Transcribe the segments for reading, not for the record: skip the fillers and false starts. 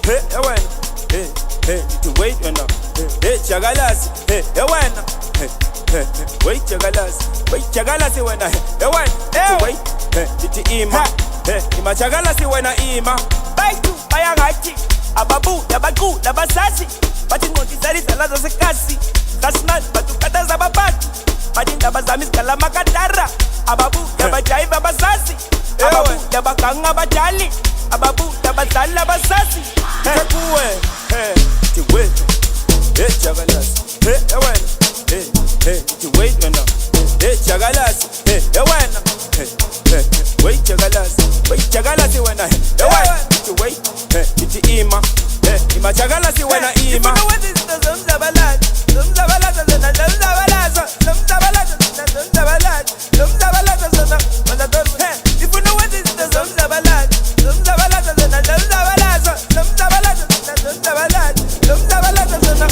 hey wena, hey ithi wait wena, hey jakalasi, hey wena, hey wait jakalasi wena, hey wena, wait, ithi ima, ima jakalasi wena ima. Baitu bayangathi ababu yabaku labasasi bathi nqondizalisa lazo sekasi kasmani batukataza abaphathi bathi indaba zami zigala makatara ababu yabajayiva abasasi ababu yabaganga abadali ababu yabadlali abasasi kuwe ithi wait, hey jakalasi, hey wena, ithi wait wena, hey jakalasi, hey wena, wait jakalasi wena, hey wena, ithi wait, ithi ima, ima jakalasi wena ima. Ifuna wenza izinto zomzabalaza zomzabalaza zona zomzabalaza zomzabalaza zona zomzabalaza zomzabalaza zona wazatona ifuna wenza izinto zomzabalaza zomzabalaza zona zomzabalaza zomzabalaza zona zomzabalaza zomzabalaza zona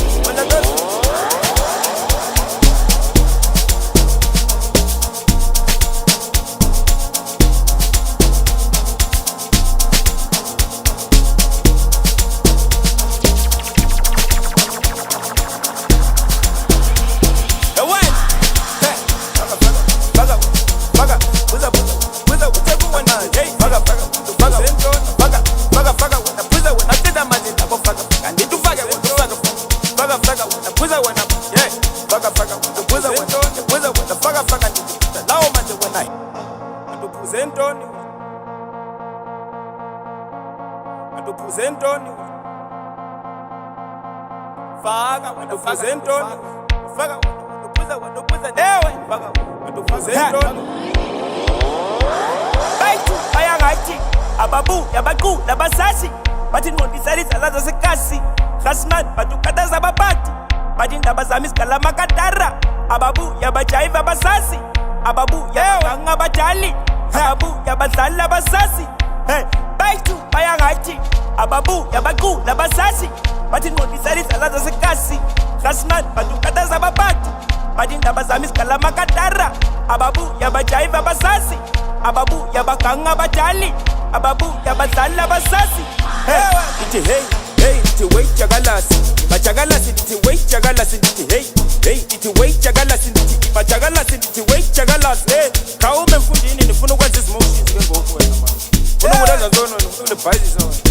wazatona. Baitu bayangathi ababu yabaku labasasi bathi nqondizalisa lazo sekasi kasmani batukataza abaphathi bathi indaba zami zigala makatara ababu yabajayiva abasasi ababu yabaganga abadali ababu yabadlali abasasi baitu bayangathi ababu yabaku labasasi bathi nqondizalisa lazo sekasi kasmani batukataza abaphathi bathi indaba zami zigala makatara ababu yabajayiva abasasi ababu yabaganga abadali ababu yabadlali abasasi ithi hey ithi wait jakalasi, ima jakalasi ithi wait jakalasi ithi hey ithi wait jakalasi ithi ima jakalasi ithi wait jakalasi. Khawume mfundini nifuna ukwenza izimotions ke ngoku wena manje. Ufuna ukwenza zona ufuna ukubhayizisa wena.